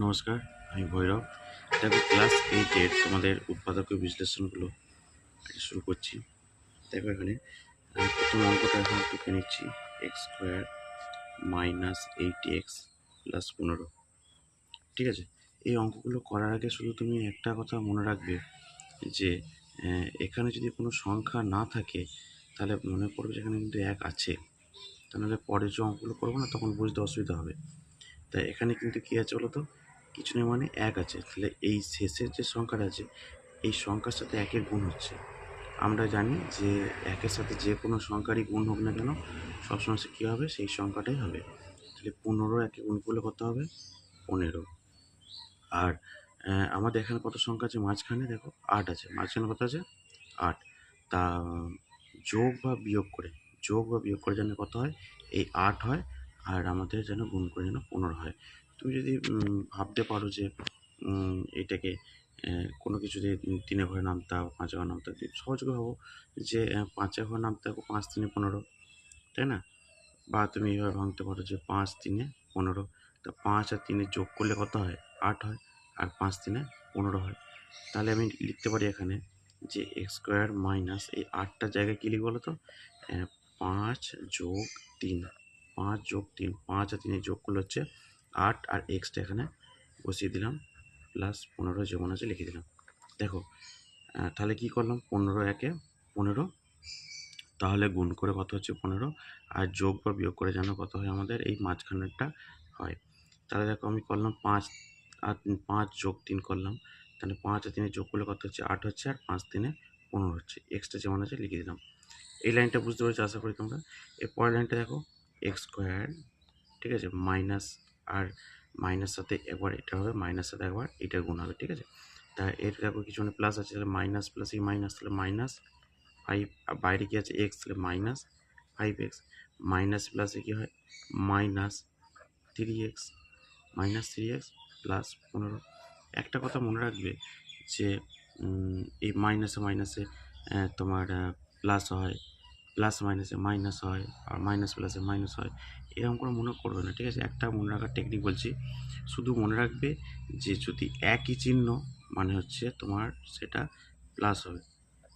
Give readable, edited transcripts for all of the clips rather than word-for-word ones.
নমস্কার, আমি ভৈরব। দেখো, ক্লাস 8-এর তোমাদের উৎপাদকীয় বিশ্লেষণগুলো শুরু করছি। দেখো, এখানে আমি প্রথম অঙ্কটা এখন টুকে নিচ্ছি, x² - 8x + 15। ঠিক আছে, এই অঙ্কগুলো করার আগে শুধু তুমি একটা কথা মনে রাখবে যে এখানে যদি কোনো সংখ্যা না থাকে তাহলে মনে করবে যে এখানে কিন্তু 1 আছে, তাহলে পরে যে অঙ্কগুলো করবো না তখন বুঝতে অসুবিধা হবে। তাই এখানে কিন্তু কী আছে বলো তো, কিছু নেই, মানে 1 আছে। তাহলে এই শেষের যে সংখ্যাটা আছে এই সংখ্যার সাথে 1-এর গুণ হচ্ছে। আমরা জানি যে 1-এর সাথে যে কোনো সংখ্যারই গুণ হোক না কেন সবসময় সে কী হবে, সেই সংখ্যাটাই হবে। তাহলে 15 1-এ গুণ করলে কত হবে? 15। আর আমাদের এখানে কত সংখ্যা আছে মাঝখানে? দেখো 8 আছে। মাঝখানে কত আছে? 8। তা যোগ বা বিয়োগ করে যেন কত হয়? এই 8 হয়। আর আমাদের যেন গুণ করে যেন 15 হয়। তুমি যদি ভাবতে পারো যে এটাকে কোনো কিছু দিয়ে 3-এ ঘরে নামতে হবে, 5-এ ঘরে নামতে হবে, সহজ করে ভাবো যে 5-এ ঘরে নামতে হবে, 5 3 15, তাই না? বা তুমি এইভাবে ভাঙতে পারো যে 5 3 15। তো 5 আর 3 যোগ করলে কত হয়? 8 হয়। আর 5 3 15 হয়। তাহলে আমি লিখতে পারি এখানে যে x² মাইনাস এই 8টার জায়গায় কী লিখব বলো তো? 5 যোগ 3, 5 যোগ 3, 5 আর 3 যোগ করলে হচ্ছে 8, আর এক্সটা এখানে বসিয়ে দিলাম, প্লাস 15 যেমন আছে লিখে দিলাম। দেখো, তাহলে কী করলাম? 15 1-এ 15, তাহলে গুণ করে কত হচ্ছে? 15। আর যোগ বা বিয়োগ করে যেন কত হয় আমাদের? এই মাঝখানেরটা হয়। তাহলে দেখো, আমি করলাম 5 আর 5 যোগ 3 করলাম, তাহলে 5 আর 3 যোগ করলে কত হচ্ছে? 8 হচ্ছে, আর 5 3 15 হচ্ছে। এক্সটা যেমন আছে লিখে দিলাম। এই লাইনটা বুঝতে পেরেছো আশা করি তোমরা। এর পরের লাইনটা দেখো, x², ঠিক আছে, মাইনাস, আর মাইনাস সাথে একবার এটা হবে, মাইনাস সাথে একবার এটা গুণ হবে, ঠিক আছে। তা এর দেখো কিছু প্লাস আছে, তাহলে মাইনাস প্লাস এই মাইনাস, তাহলে -5, আর বাইরে কি আছে? এক্স, তাহলে -5x, মাইনাস প্লাসে কী হয়? -3x, -3x plus 15। একটা কথা মনে রাখবে যে এই মাইনাসে মাইনাসে তোমার প্লাস হয়, প্লাস মাইনাসে মাইনাস হয়, আর মাইনাস প্লাসে মাইনাস হয়, এরকম করে মনে করবে না, ঠিক আছে। একটা মনে রাখার টেকনিক বলছি, শুধু মনে রাখবে যে যদি একই চিহ্ন মানে হচ্ছে তোমার সেটা প্লাস হবে।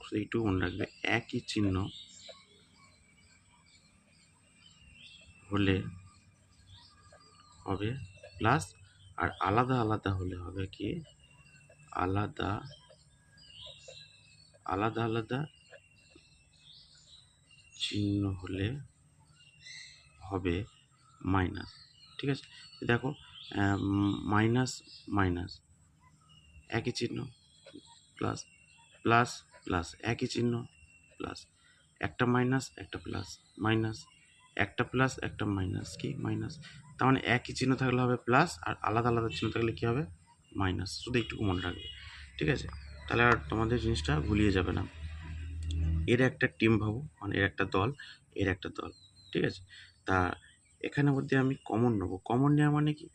শুধু এইটুকু মনে রাখবে, একই চিহ্ন হলে হবে প্লাস, আর আলাদা আলাদা হলে হবে কি? আলাদা আলাদা আলাদা চিহ্ন হলে হবে মাইনাস, ঠিক আছে। দেখো, মাইনাস মাইনাস একই চিহ্ন, প্লাস প্লাস প্লাস একই চিহ্ন, প্লাস একটা মাইনাস একটা প্লাস, মাইনাস একটা প্লাস একটা মাইনাস, কি মাইনাস। তার মানে একই চিহ্ন থাকলে হবে প্লাস, আর আলাদা আলাদা চিহ্ন থাকলে কী হবে? মাইনাস। শুধু এইটুকু মনে রাখবে, ঠিক আছে। তাহলে আর তোমাদের জিনিসটা ভুলিয়ে যাবে না। এর একটা টিম ভাবো, মানে এর একটা দল, এর একটা দল, ঠিক আছে। তা এখানের মধ্যে আমি কমন নেবো। কমন নেওয়া মানে কি?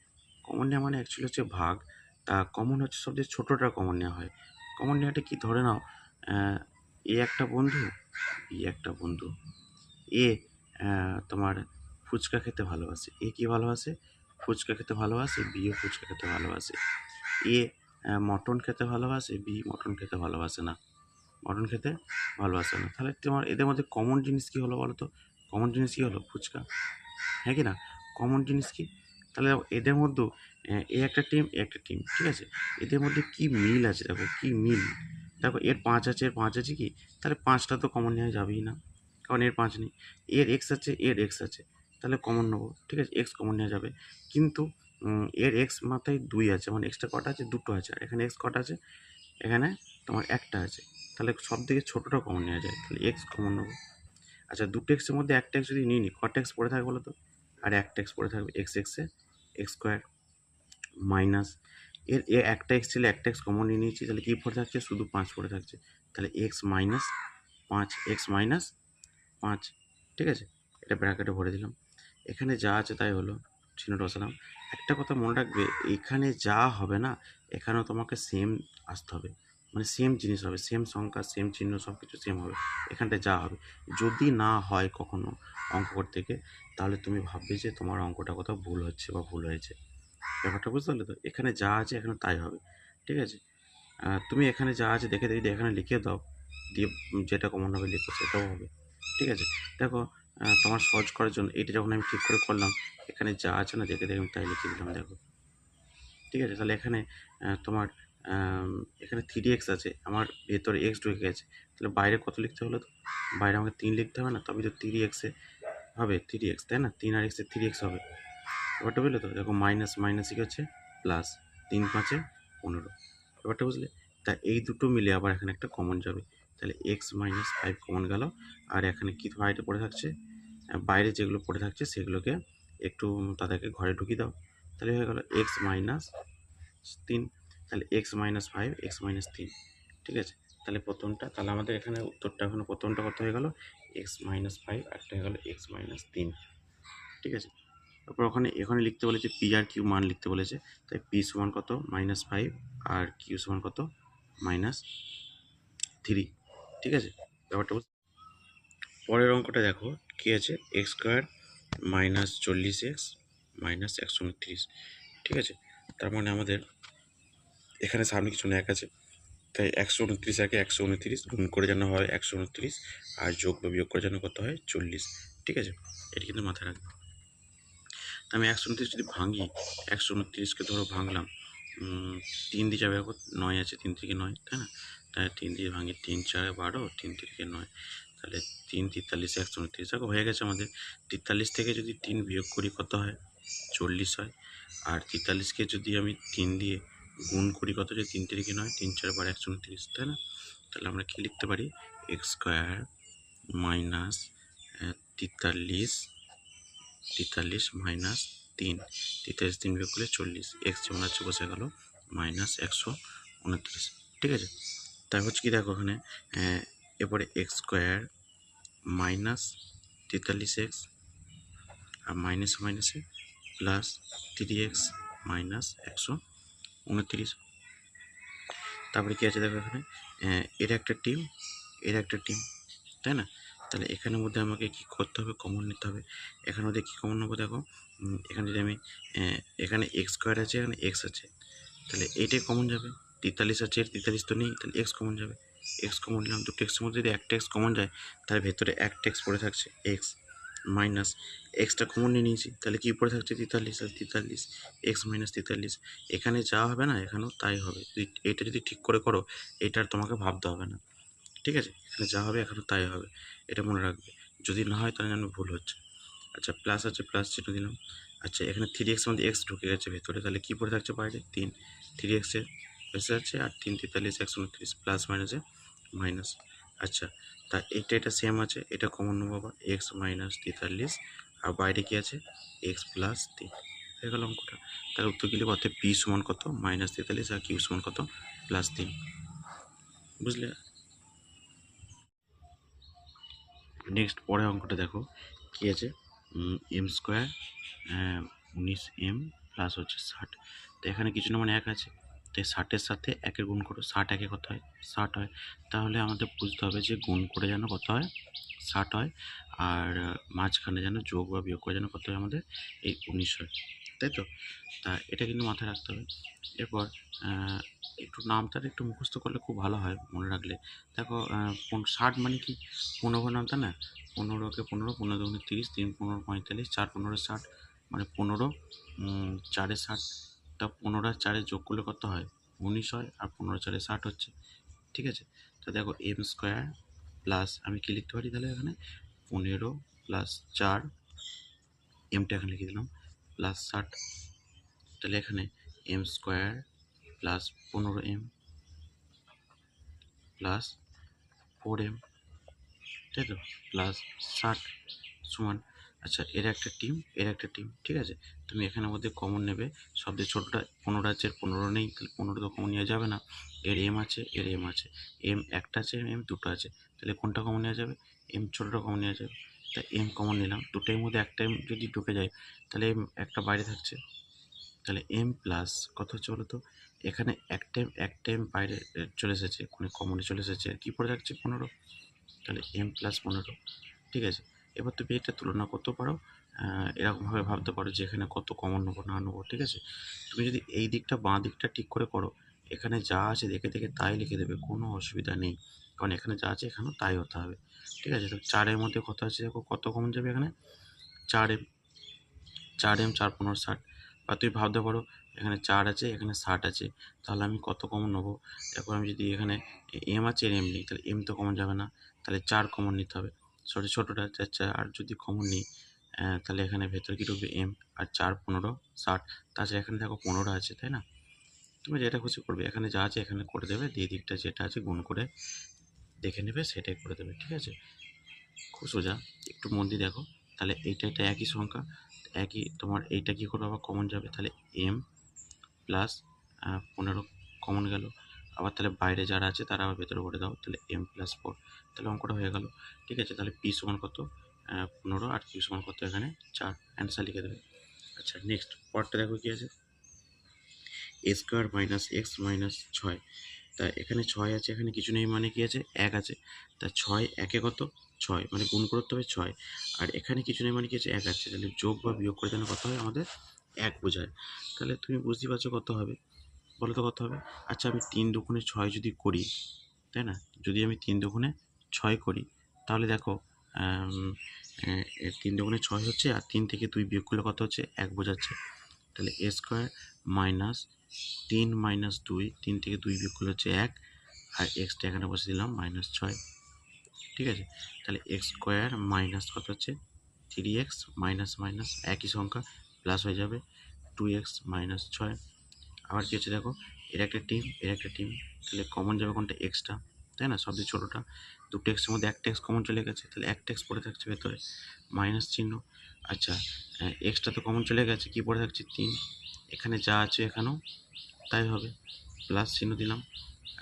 কমন নেওয়া মানে অ্যাকচুয়ালি হচ্ছে ভাগ। তা কমন হচ্ছে সবচেয়ে ছোটোটা কমন নেওয়া হয়। কমন নেওয়াটা কি? ধরে নাও এ একটা বন্ধু, বি একটা বন্ধু। এ তোমার ফুচকা খেতে ভালোবাসে। এ কী ভালোবাসে? ফুচকা খেতে ভালোবাসে। বিও ফুচকা খেতে ভালোবাসে। এ মটন খেতে ভালোবাসে, বি মটন খেতে ভালোবাসে না, মটন খেতে ভালোবাসে না। তাহলে তোমার এদের মধ্যে কমন জিনিস কী হলো বলো তো? কমন জিনিস কী হলো? ফুচকা, হ্যাঁ কি না? কমন জিনিস কি? তাহলে এদের মধ্যেও এ একটা টিম, এ একটা টিম, ঠিক আছে। এদের মধ্যে কী মিল আছে দেখো, কী মিল। দেখো, এর 5 আছে, এর 5 আছে কি? তাহলে 5টা তো কমন নেওয়া যাবেই না, কারণ এর 5 নেই। এর এক্স আছে, এর এক্স আছে, তাহলে কমন নেবো, ঠিক আছে, এক্স কমন নেওয়া যাবে। কিন্তু এর এক্স মাথায় 2 আছে, মানে এক্সটা কটা আছে? 2টো আছে। আর এখানে এক্স কটা আছে? এখানে তোমার একটা আছে। তাহলে সব থেকে ছোটোটা কমন নেওয়া যায়, তাহলে এক্স কমন নেবো। আচ্ছা, 2টো এক্সের মধ্যে একটা এক্স যদি নিই, কটা এক্স পড়ে থাকবে বলো তো? আর একটা এক্স পড়ে থাকবে, এক্স এক্সে x² মাইনাস একটা এক্স ছিল, একটা এক্স কমন নিয়ে নিয়েছি, তাহলে কী পড়ে থাকছে? শুধু 5 পড়ে থাকছে। তাহলে এক্স মাইনাস 5, এক্স মাইনাস 5, ঠিক আছে। এটা ব্র্যাকেটে ভরে দিলাম। এখানে যা আছে তাই হলো, চিহ্ন বসালাম। একটা কথা মনে রাখবে, এখানে যা হবে না এখানেও তোমাকে সেম আসতে হবে, মানে সেম জিনিস হবে, সেম সংখ্যা, সেম চিহ্ন, সব কিছু সেম হবে এখানটায় যা হবে। যদি না হয় কখনো অঙ্ক করতে গিয়ে, তাহলে তুমি ভাববে যে তোমার অঙ্কটা কোথাও ভুল হচ্ছে বা ভুল হয়েছে। ব্যাপারটা বুঝতে পারলে তো? এখানে যা আছে এখানে তাই হবে, ঠিক আছে? তুমি এখানে যা আছে দেখে যদি এখানে লিখে দাও, দিয়ে যেটা কমন হবে লিখো সেটাও হবে, ঠিক আছে? দেখো, তোমার সহজ করার জন্য এইটা যখন আমি ঠিক করে করলাম, এখানে যা আছে না দেখে আমি তাই লিখে দিলাম, দেখো, ঠিক আছে? তাহলে এখানে তোমার এখানে 3x আছে, আমার ভেতরে x ঢুকে গেছে, তাহলে বাইরে কত লিখতে হলো? তো বাইরে আমাকে 3 লিখতে হবে না? তবে তো 3x হবে, 3x, তাই না? 3 আর x এ 3x হবে। ব্যাপারটা বুঝলে তো? দেখো মাইনাস মাইনাস কি হচ্ছে প্লাস, 3 5 15। ব্যাপারটা বুঝলে? তা এই দুটো মিলে আবার এখানে একটা কমন যাবে, তাহলে x মাইনাস 5 কমন গেল। আর এখানে কি বাইরে পড়ে থাকছে? বাইরে যেগুলো পড়ে থাকছে সেগুলোকে একটু তাদেরকে ঘরে ঢুকিয়ে দাও, তাহলে হয়ে গেল x মাইনাস 3। তাহলে x মাইনাস 5, x মাইনাস 3, ঠিক আছে? তাহলে প্রথমটা, তাহলে আমাদের এখানে উত্তরটা এখন প্রথমটা কত হয়ে গেল? x মাইনাস 5, আরটা হয়ে গেল x মাইনাস 3, ঠিক আছে? তারপর এখানে লিখতে বলেছে পি আর কিউ মান লিখতে বলেছে, তাই পি সমান কত? -5, আর কিউ সমান কত? -3, ঠিক আছে? ব্যাপারটা পরের অঙ্কটা দেখো কি আছে, x² মাইনাস 40x মাইনাস 129, ঠিক আছে? তার মানে আমাদের এখানে সামনে কিছু না, এক আছে, তাই 129 আগে 129 গুণ করে যেন হয় 129, আর যোগ বা বিয়োগ করে যেন কত হয় 40, ঠিক আছে? এটা কিন্তু মাথায় রাখবে। তা আমি 129 যদি ভাঙি, 129কে ধরো ভাঙলাম, 3 দিয়ে যাবে, এখন 9 আছে, 3 থেকে 9, তাই না? তাই 3 দিয়ে ভাঙি, 3 4 12, 3 থেকে 9, তাহলে 3 43 129, দেখো হয়ে গেছে আমাদের। 43 থেকে যদি 3 বিয়োগ করি কত হয়? 40 হয়। আর 43কে যদি আমি 3 দিয়ে গুণ করি কত হয়? 3 থেকে 9, 3 4 12 129, তাই না? তাহলে আমরা কি লিখতে পারি? x² মাইনাস 43 মাইনাস 3, 43 3 বিয়োগ করলে 40, x যেমন আছে বসে গেল মাইনাস 129, ঠিক আছে? তাই হচ্ছে কি, দেখো এখানে এরপরে x² মাইনাস 43x, আর মাইনাস মাইনাসে প্লাস 3x মাইনাস 129। তারপরে কি আছে দেখো এখানে, এর একটা টিম, এর একটা টিম, তাই না? তাহলে এখানের মধ্যে আমাকে কি করতে হবে? কমন নিতে হবে। এখানের মধ্যে কী কমন নেবো? দেখো, এখানে যদি আমি এখানে x² আছে, এখানে x আছে, তাহলে এইটাই কমন যাবে। 43 আছে, 43 তো নেই, তাহলে x কমন যাবে। x কমন নিলাম, দুটো এক্সের মধ্যে যদি একটা x কমন যায়, তাহলে ভেতরে একটা x পড়ে থাকছে, x মাইনাস এক্সটা কমন নিয়ে নিয়েছি, তাহলে কি পড়ে থাকছে? 43, আর 43 x মাইনাস 43, এখানে যা হবে না এখানেও তাই হবে। যদি এটা যদি ঠিক করে করো, এটার তোমাকে ভাবতে হবে না, ঠিক আছে? এখানে যা হবে এখানে তাই হবে, এটা মনে রাখবে। যদি না হয় তাহলে জানবে ভুল হচ্ছে। আচ্ছা, প্লাস আছে, প্লাস চিহ্ন দিলাম। আচ্ছা, এখানে 3x মধ্যে x ঢুকে গেছে ভেতরে, তাহলে কী পড়ে থাকছে বাইরে? 3, 3x এর বেশি আছে, আর 3 43 129, প্লাস মাইনাসে মাইনাস। আচ্ছা, তা এটা সেম আছে, এটা কমন নেবো আবার, x মাইনাস 43, আর বাইরে কি আছে? x প্লাস 3, হয়ে গেল অঙ্কটা। তাহলে উত্তর কি লিখবো? অর্থাৎ p সমান কত? -43, আর q সমান কত? +3, বুঝলে? নেক্সট পরের অঙ্কটা দেখো কি আছে, m² 19m প্লাস হচ্ছে 60, তো এখানে কিছু না মানে 1 আছে, তাই 60-এর সাথে 1-এর গুণ করো, 60 1-এ কত হয়? 60 হয়। তাহলে আমাদের বুঝতে হবে যে গুণ করে যেন কত হয়? 60 হয়, আর মাঝখানে যেন যোগ বা বিয়োগ করে যেন কত হয় আমাদের? এই 19 হয়, তাই তো? তা এটা কিন্তু মাথায় রাখতে হবে। এরপর একটু নামটা একটু মুখস্থ করলে খুব ভালো হয় মনে রাখলে। দেখো, 60 মানে কি? 15 নামতা না? 15কে 15, 15 দুগুণে 30, 3 15 45, 4 15 60, মানে 15, 4-এ 60, তা 15 আর 4-এ যোগ করলে কত হয়? 19 হয়, আর 15 4-এ 60 হচ্ছে, ঠিক আছে? তো দেখো m² প্লাস আমি কি লিখতে পারি তাহলে এখানে? 15 প্লাস 4, এমটা এখানে লিখে দিলাম, প্লাস 60, তাহলে এখানে m² plus 15m plus 4m, তাই তো? প্লাস 60 সমান, আচ্ছা, এর একটা টিম, এর একটা টিম, ঠিক আছে? তুমি এখানের মধ্যে কমন নেবে, সবচেয়ে ছোটোটা 15 আছে, 15 নেই, তাহলে 15 তো কমন নেওয়া যাবে না। এর এম আছে, এর এম আছে, এম একটা আছে, এম দুটো আছে, তাহলে কোনটা কমন নেওয়া যাবে? এম ছোটোটা কমন নেওয়া যাবে, তাই এম কমন নিলাম। দুটোর মধ্যে একটা এম যদি ঢুকে যায়, তাহলে এম একটা বাইরে থাকছে, তাহলে এম প্লাস কত হচ্ছে বলো তো? এখানে একটা এম বাইরে চলে এসেছে, কোনো কমনে চলে এসেছে, কী পড়ে থাকছে? 15, তাহলে m প্লাস 15, ঠিক আছে? এবার তুমি এটা তুলনা করতে পারো এরকমভাবে ভাবতে পারো যে এখানে কত কমন নেবো না নেবো, ঠিক আছে। তুমি যদি এই দিকটা বাঁ দিকটা ঠিক করে করো, এখানে যা আছে দেখে দেখে তাই লিখে দেবে, কোনো অসুবিধা নেই, কারণ এখানে যা আছে এখানেও তাই হতে হবে, ঠিক আছে। তো 4-এর মধ্যে কত আছে দেখো, কত কমন যাবে এখানে, 4M, 4M 4×15 = 60। বা তুমি ভাবতে পারো এখানে 4 আছে এখানে 60 আছে, তাহলে আমি কত কমন নেবো। দেখো আমি যদি এখানে M আছে এর M নেই, তাহলে M তো কমন যাবে না, তাহলে 4 কমন নিতে হবে, সরি ছোটোটা 4, আর যদি কমন নিই তাহলে এখানে ভেতরে কি ঢুকবে M, আর 4×15 = 60, তাছাড়া এখানে দেখো 15 আছে, তাই না। তুমি যেটা খুশি করবে, এখানে যা আছে এখানে করে দেবে, দিয়ে দিকটা যেটা আছে গুণ করে দেখে নেবে সেটাই করে দেবে, ঠিক আছে। খুব সোজা, একটু মন দিয়ে দেখো। তাহলে এইটা এটা একই সংখ্যা, একই, তোমার এইটা কী করবে আবার কমন যাবে, তাহলে M প্লাস 15 কমন গেল, আবার তাহলে বাইরে যারা আছে তারা আবার ভেতরে ভরে দাও, তাহলে M+4, তাহলে অঙ্কটা হয়ে গেল, ঠিক আছে। তাহলে P সমান কত, 15, আর Q সমান কত এখানে 4, অ্যান্সার লিখে দেবে। আচ্ছা নেক্সট পরটা দেখো কী আছে, a² - x - 6। তা এখানে 6 আছে, এখানে কিছু নেই মানে কি আছে, 1 আছে, তা 6 একে কত 6, মানে গুণ করতে হবে 6, আর এখানে কিছু নেই মানে কি আছে, 1 আছে, তাহলে যোগ বা বিয়োগ করে দেন কত হয় আমাদের 1 বোঝায়, তাহলে তুমি বুঝতেই পারছো কত হবে, বলো তো কত হবে। আচ্ছা আমি 3×2 = 6 যদি করি, তাই না, যদি আমি 3×2 = 6 করি, তাহলে দেখো 3×2 = 6 হচ্ছে, আর 3 থেকে 2 বিয়োগ করলে কত হচ্ছে 1 বোঝাচ্ছে, তাহলে a² - 3 - 2, 3 থেকে 2 বিয়োগ করলে হচ্ছে 1, আর এক্সটা এখানে বসে দিলাম -6, ঠিক আছে। তাহলে x² মাইনাস কত হচ্ছে 3x, মাইনাস মাইনাস একই সংখ্যা প্লাস হয়ে যাবে 2x - 6। আবার কি হচ্ছে দেখো, এর একটা টিম এর একটা টিম, তাহলে কমন যাবে কোনটা, এক্সটা, তাই না, সবচেয়ে ছোটোটা, দুটো এক্সের মধ্যে একটা এক্স কমন চলে গেছে, তাহলে একটা এক্স পড়ে থাকছে ভেতরে, মাইনাস চিহ্ন। আচ্ছা এক্সটা তো কমন চলে গেছে, কি পড়ে থাকছে 3, এখানে যা আছে এখানেও তাই হবে, প্লাস চিহ্ন দিলাম।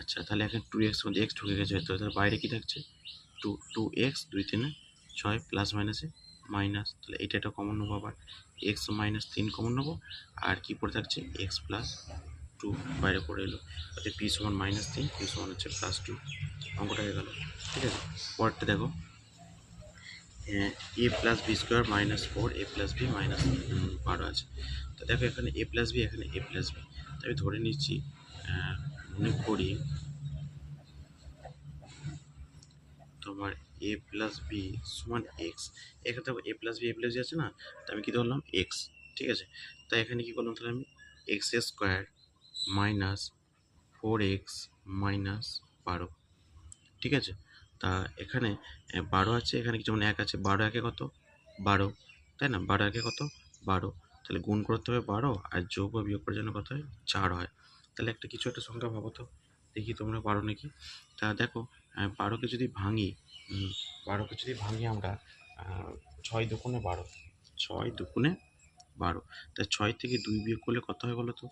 আচ্ছা তাহলে এখানে 2x মধ্যে এক্স ঢুকে গেছে ভেতরে, তাহলে বাইরে কি থাকছে 2x, 2×3 = 6, প্লাস মাইনাসে মাইনাস, তাহলে এটা একটা কমন নেবো, আবার x - 3 কমন নেবো, আর কি পড়ে থাকছে x+2 বাইরে পড়ে এলো, অর্থাৎ p সমান -3, q সমান হচ্ছে +2, অঙ্কটা হয়ে গেল, ঠিক আছে। পরেরটা দেখো, a + b² - 4, a + b - 12 আছে, তো দেখো এখানে a + b, এখানে a + b, তো আমি ধরে নিচ্ছি, মনে করি তোমার a + b = x, এখানে দেখো a + b আছে না, তো আমি কি ধরলাম x, ঠিক আছে। তাই এখানে কি করলাম, তাহলে আমি x² - 4x - 12, ঠিক আছে। তা এখানে 12 আছে, এখানে কিছু মানে 1 আছে, 12 একে কত 12, তাই না, 12 একে কত 12, তাহলে গুণ করতে হবে 12, আর যোগ বা বিয়োগ করার জন্য কত হয় 4 হয়, তাহলে একটা কিছু একটা সংখ্যা ভাবো তো, দেখি তোমরা পারো নাকি। তা দেখো 12কে যদি ভাঙি, 12কে যদি ভাঙি আমরা, 6×2 = 12, 6×2 = 12, তাই 6 থেকে 2 বিয়োগ করলে কত হয় বলো তো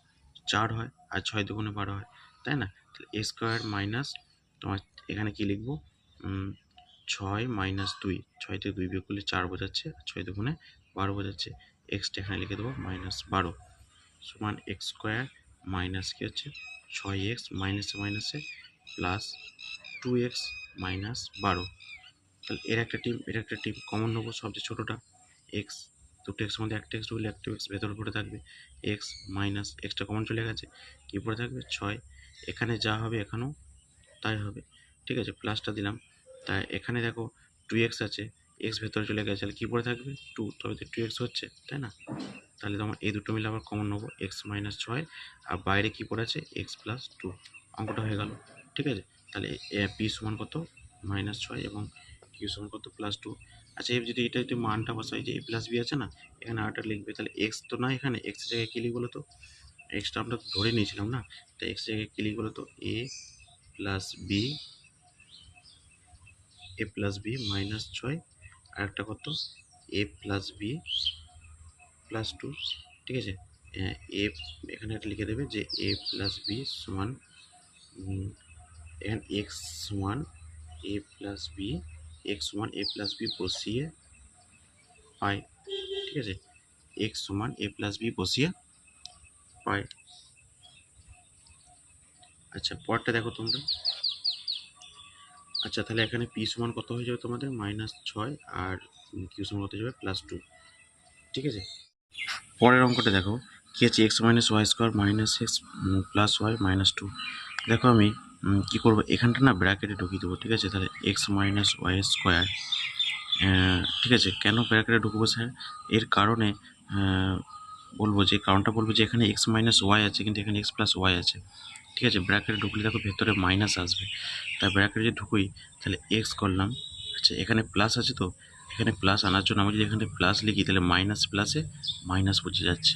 4 হয়, আর 6×2 = 12 হয়, তাই না। তাহলে a² মাইনাস, তোমার এখানে কি লিখবো, 6 - 2, 6 থেকে 2 বিয়োগ করলে 4 বোঝাচ্ছে, আর 6×2 = 12 বোঝাচ্ছে, এক্সটা এখানে লিখে দেবো -12, সমান x² মাইনাস কি হচ্ছে 6x, মাইনাসে মাইনাসে প্লাস 2x - 12, তাহলে এর একটা টিম এর একটা টিম কমন নেবো, সবচেয়ে ছোটোটা এক্স, দুটো এক্সের মধ্যে একটা এক্স ঢুকলে একটা এক্স ভেতরে পড়ে থাকবে, এক্স মাইনাস এক্সটা কমন চলে গেছে, কী পড়ে থাকবে 6, এখানে যা হবে এখানেও তাই হবে, ঠিক আছে, প্লাসটা দিলাম। তাই এখানে দেখো 2x আছে, এক্স ভেতরে চলে গেছে, তাহলে কী পড়ে থাকবে 2, তবে তো 2x হচ্ছে, তাই না। তাহলে তোমার এই দুটো মিলে আবার কমন নেবো, x - 6, আর বাইরে কী পড়ে আছে x+2, অঙ্কটা হয়ে গেল, ঠিক আছে। তাহলে p সমান কত -6 এবং q সমান কত +2। আচ্ছা এর যদি এটা যদি মানটা বসাই, যে a + b আছে না, এখানে আরটা লিখবে, তাহলে x তো না, এখানে x এর জায়গায় কী লিখবো বলো তো, এক্সটা আমরা ধরে নিয়েছিলাম না, তাই x এর জায়গায় কী লিখবো বলো তো, a + b -6, আর একটা কত a + b +2, ঠিক আছে। এ এখানে একটা লিখে দেবে যে a + b সমান, এখানে x সমান a + b, x সমান a + b বসিয়ে পাই, ঠিক আছে, x সমান a + b বসিয়ে পাই। আচ্ছা পরটা দেখো তোমরা, আচ্ছা তাহলে এখানে p সমান কত হয়ে যাবে তোমাদের -6, আর q সমান কত হয়ে যাবে +2, ঠিক আছে। পরের অঙ্কটা দেখো কী আছে, x minus y square minus x plus y minus two. দেখো আমি কী করবো, এখানটা না ব্র্যাকেটে ঢুকিয়ে দেবো, ঠিক আছে। তাহলে এক্স মাইনাস ওয়াই স্কোয়ার, ঠিক আছে। কেন ব্র্যাকেটে ঢুকবো স্যার, এর কারণে বলবো যে কারণটা বলবো যে এখানে এক্স মাইনাস ওয়াই আছে কিন্তু এখানে এক্স প্লাস ওয়াই আছে, ঠিক আছে। ব্র্যাকেটে ঢুকলে দেখো ভেতরে মাইনাস আসবে, তাই ব্র্যাকেটে যদি ঢুকুই তাহলে এক্স করলাম, আচ্ছা এখানে প্লাস আছে তো, এখানে প্লাস আনার জন্য আমি যদি এখানে প্লাস লিখি তাহলে মাইনাস প্লাসে মাইনাস বুঝে যাচ্ছে,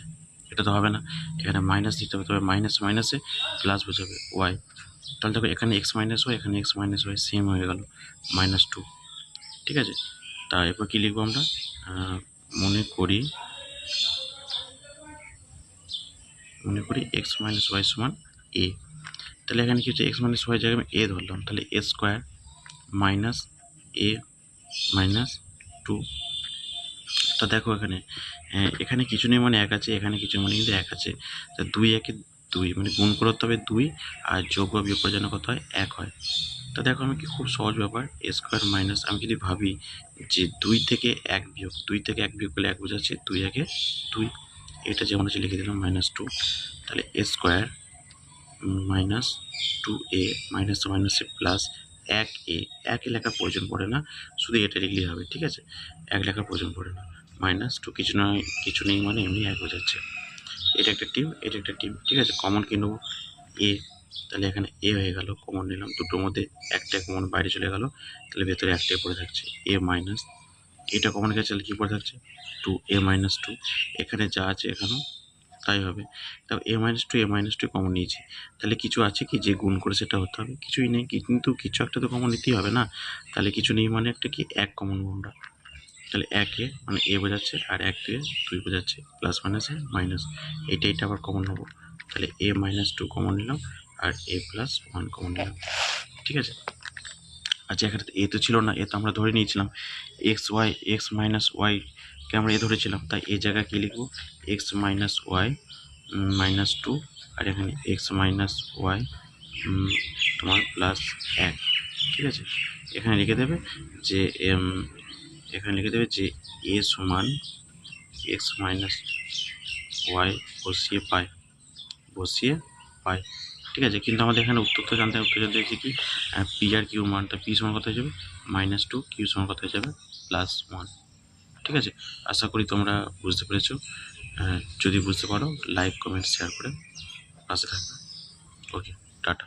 এটা তো হবে না, এখানে মাইনাস দিতে হবে, তবে মাইনাস মাইনাসে প্লাস বোঝাবে ওয়াই। তাহলে দেখো এখানে এক্স মাইনাস ওয়াই এখানে এক্স মাইনাস ওয়াই সেম হয়ে গেল মাইনাস টু, ঠিক আছে। তা এরপর কী লিখবো আমরা, মনে করি এক্স মাইনাস ওয়াই সমান এ। তাহলে এখানে কি হচ্ছে, এক্স মাইনাস ওয়াই জায়গায় আমি এ ধরলাম, তাহলে এ স্কোয়ার মাইনাস এ মাইনাস টু। তা দেখো এখানে এখানে কিছু নেই মানে এক আছে, এখানে কিছু মানে কিন্তু এক আছে, তা দুই একে দুই মানে গুণ করতে হবে দুই, আর যোগ বা বিয়োগ করে যেন কত হয়, এক হয়। তা দেখো আমি কি খুব সহজ ব্যাপার, এ স্কোয়ার মাইনাস, আমি যদি ভাবি যে দুই থেকে এক বিয়োগ করলে এক বোঝাচ্ছে দুই একে দুই, এটা যেমন আছে লিখে দিলাম মাইনাস টু। তাহলে এ স্কোয়ার মাইনাস টু এ মাইনাস মাইনাসে প্লাস এক এ, একে লেখার প্রয়োজন পড়ে না, শুধু এটা লিখলেই হবে, ঠিক আছে। এক লেখার প্রয়োজন পড়ে না, মাইনাস টু কিছু নেই মানে এমনি এক বোঝাচ্ছে। এটা একটা টিম, এটা একটা টিম, ঠিক আছে। কমন কি নেবো, এ, তাহলে এখানে এ হয়ে গেল, কমন নিলাম, দুটোর মধ্যে একটা কমন বাইরে চলে গেল, তাহলে ভেতরে একটাই পড়ে থাকছে এ মাইনাস, এটা কমন গেছে তাহলে কী পড়ে থাকছে টু এ মাইনাস টু, এখানে যা আছে এখানেও তাই হবে। তারপর এ মাইনাস টু কমন নিয়েছি, তাহলে কিছু আছে কি যে গুণ করে সেটা হতে হবে, কিছুই নেই, কিন্তু কিছু একটা তো কমন নিতেই হবে না, তাহলে কিছু নেই মানে একটা কি এক কমন নেবো আমরা, তাহলে একে মানে এ বোঝাচ্ছে আর এক থেকে দুই বোঝাচ্ছে, প্লাস মাইনাসে মাইনাস, এটা আবার কমন নেবো, তাহলে এ মাইনাস টু কমন নিলাম আর এ প্লাস ওয়ান কমন নিলাম, ঠিক আছে। আচ্ছা এখানে এ তো ছিল না, এ তো আমরা ধরে নিয়েছিলাম এক্স মাইনাস ওয়াইকে আমরা এ ধরেছিলাম, তাই এ জায়গায় কী লিখবো, x minus y minus two, আর এখানে এক্স মাইনাস ওয়াই তোমার প্লাস এক, ঠিক আছে। এখানে লিখে দেবে যে এ সমান এক্স মাইনাস ওয়াই বসিয়ে পাই, ঠিক আছে। কিন্তু আমাদের এখানে উত্তর জানতে হচ্ছে কি পি আর কিউ মানটা, পি সমান কত হয়ে যাবে মাইনাস টু, কিউ সমান কত হয়ে যাবে প্লাস ওয়ান, ঠিক আছে। আশা করি তোমরা বুঝতে পেরেছো, যদি বুঝতে পারো লাইক কমেন্ট শেয়ার করে পাশে থাকবে। ওকে, টাটা।